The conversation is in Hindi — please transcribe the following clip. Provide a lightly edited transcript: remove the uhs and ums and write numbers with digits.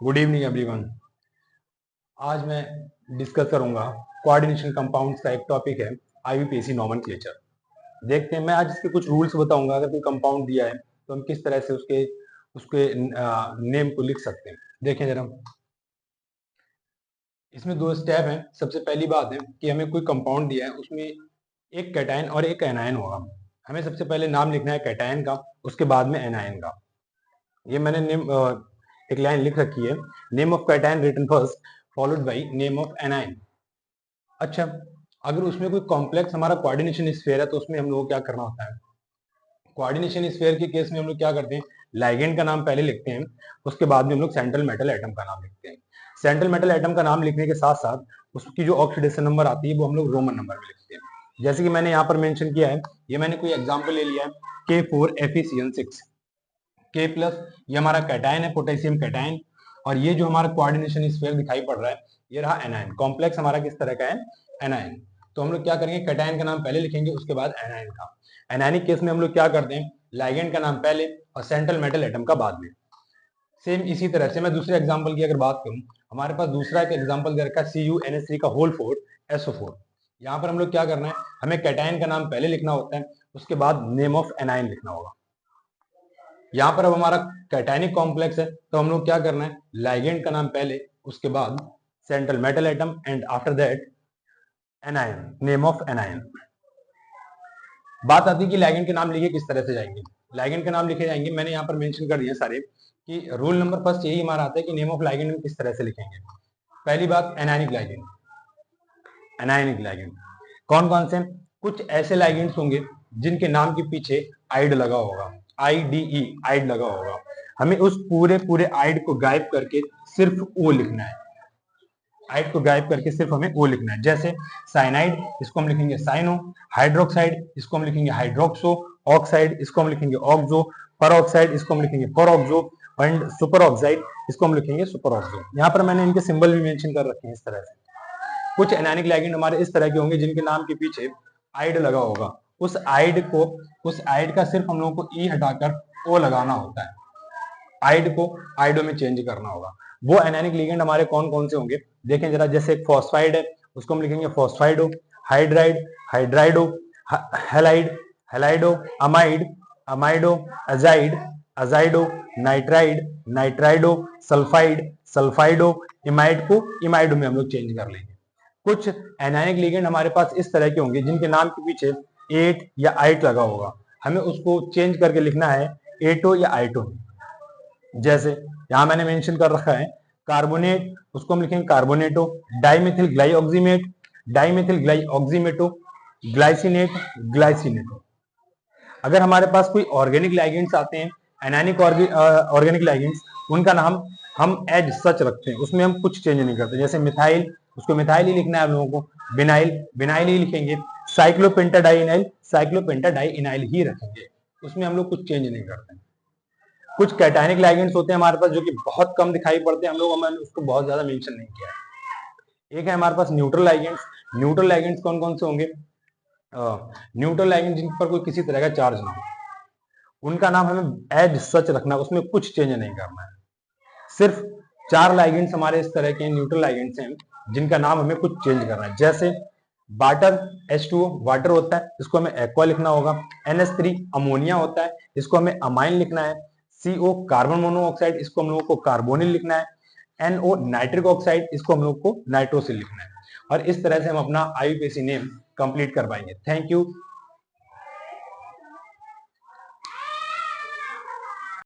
Good evening everyone. आज मैं डिस्कस करूंगा कोऑर्डिनेशन कंपाउंड्स का एक टॉपिक है आईयूपीएसी नोमेनक्लेचर। देखते हैं, मैं आज इसके कुछ रूल्स बताऊंगा। अगर कोई कंपाउंड दिया है तो हम किस तरह से उसके उसके नेम को लिख सकते हैं। देखें जरा, इसमें दो स्टेप हैं। सबसे पहली बात है कि हमें कोई कंपाउंड दिया है, उसमें एक कैटायन और एक एनायन होगा। हमें सबसे पहले नाम लिखना है कैटायन का, उसके बाद में एनायन का। ये मैंने नेम एक लाइन लिख रखी है, name of cation written first followed by name of anion. अच्छा, अगर उसमें कोई कॉम्प्लेक्स हमारा कोऑर्डिनेशन स्फीयर है तो उसमें हम लोग को क्या करना होता है। कोऑर्डिनेशन स्फीयर के केस में हम लोग क्या करते हैं, लाइगेंड का नाम पहले लिखते हैं, उसके बाद में हम लोग सेंट्रल मेटल एटम का नाम लिखते हैं। सेंट्रल मेटल एटम का नाम लिखने के साथ साथ उसकी जो ऑक्सीडेशन नंबर आती है वो हम लोग रोमन नंबर में लिखते हैं। जैसे कि मैंने यहाँ पर मेंशन किया है, ये मैंने कोई एग्जांपल ले लिया है K4FeCN6। K प्लस ये हमारा कैटायन है, पोटेशियम कैटायन, और ये जो हमारा कोऑर्डिनेशन स्फीयर दिखाई पड़ रहा है ये रहा एनायन। कॉम्प्लेक्स हमारा किस तरह का है, एनायन। तो हम लोग क्या करेंगे, कैटायन का नाम पहले लिखेंगे, उसके बाद एनायन का। एनायनिक केस में हम लोग क्या करते हैं, लाइगेंड का नाम पहले और सेंट्रल मेटल एटम का बाद में। सेम इसी तरह से मैं दूसरे एग्जांपल की अगर बात करूं, हमारे पास दूसरा एक एग्जांपल दे रखा है CuNH3 का होल 4 SO4। यहाँ पर हम लोग क्या करना है, हमें कैटायन का नाम पहले लिखना होता है, उसके बाद नेम ऑफ एनायन लिखना होगा। यहाँ पर अब हमारा कैटायनिक कॉम्प्लेक्स है तो हम लोग क्या करना है, लाइगेंड का नाम पहले, उसके बाद central metal atom and after that anion, name of anion. बात आती है कि लाइगेंड के नाम लिखे किस तरह से जाएंगे। लाइगेंड के नाम लिखे जाएंगे, मैंने यहाँ पर मेंशन कर दिया सारे कि रूल नंबर फर्स्ट यही हमारा आता है कि नेम ऑफ लाइगेंड हम किस तरह से लिखेंगे। पहली बात, एनायनिक लाइगेंड। एनायनिक लाइगेंड कौन कौन से, कुछ ऐसे लाइगेंड्स होंगे जिनके नाम के पीछे आइड लगा होगा, IDE, आइड लगा होगा। हमें उस पूरे पूरे आइड को गायब करके सिर्फ ओ लिखना है। आइड को गायब करके सिर्फ हमें ओ लिखना है। जैसे साइनाइड, इसको हम लिखेंगे साइनो। हाइड्रोक्साइड, इसको हम लिखेंगे हाइड्रोक्सो। ऑक्साइड, इसको हम लिखेंगे ऑक्सो। परऑक्साइड, इसको हम लिखेंगे परऑक्सो। एंड सुपर ऑक्साइड, इसको हम लिखेंगे सुपर ऑक्सो। यहाँ पर मैंने इनके सिंबल भी मेंशन कर रखे हैं इस तरह से। कुछ एनायनिक लाइगेंड हमारे इस तरह के होंगे जिनके नाम के पीछे आइड लगा होगा। उस आइड का सिर्फ हम लोगों को ई हटाकर ओ लगाना होता है। आइड को आइडो में चेंज करना होगा। वो एनायनिक लिगेंड हमारे कौन कौन से होंगे, देखें जरा। जैसे एक फॉस्फाइड है, उसको हम लिखेंगे phosphido. Hydride, hydrido. Halide, halido. Amide, amido. Azide, azido. Nitride, nitrido. Sulphide, sulphido. Imide को इमाइडो में हम लोग चेंज कर लेंगे। कुछ एनायनिक लिगेंड हमारे पास इस तरह के होंगे जिनके नाम के पीछे एट या आइट लगा होगा। हमें उसको चेंज करके लिखना है एटो या आइटो। जैसे यहां मैंने मेंशन कर रखा है कार्बोनेट, उसको हम लिखेंगे carbonato. Dimethyl glyoximate, dimethyl glyoximato. Glycinate, glycinato. अगर हमारे पास कोई ऑर्गेनिक लाइगेंड्स आते हैं, एनायनिक ऑर्गेनिक लाइगेंड्स, उनका नाम हम एज सच रखते हैं, उसमें हम कुछ चेंज नहीं करते। जैसे मिथाइल, उसको मिथाइल ही लिखना है हम लोगों को। बिनाइल, बिनाइल ही लिखेंगे। साइक्लोपेंटाडाइनाइल, साइक्लोपेंटाडाइनाइल ही रखेंगे, उसमें हम लोग कुछ चेंज नहीं करते। कुछ कैटायनिक लाइगेंड्स होते हैं हमारे पास जो कि बहुत कम दिखाई पड़ते हैं, हम लोग मैंने उसको बहुत ज्यादा मेंशन नहीं किया है। एक है हमारे पास न्यूट्रल लाइगेंड्स। न्यूट्रल लाइगेंड्स कौन कौन से होंगे, न्यूट्रल लाइगेंड जिन पर कोई किसी तरह का चार्ज ना हो, उनका नाम हमें एज सच रखना है, उसमें कुछ चेंज नहीं करना है। सिर्फ 4 लाइगेंड्स हमारे इस तरह के न्यूट्रल लाइगेंड्स हैं जिनका नाम हमें कुछ चेंज करना है। जैसे वाटर, H2O वाटर होता है, इसको हमें एक्वा लिखना होगा। NH3 अमोनिया होता है, इसको हमें अमाइन लिखना है। CO कार्बन मोनोऑक्साइड, इसको हम लोगों को कार्बोनिल लिखना है। NO नाइट्रिक ऑक्साइड, इसको हम लोग को नाइट्रोसिल लिखना है। और इस तरह से हम अपना IUPAC नेम कंप्लीट कर पाएंगे। Thank you.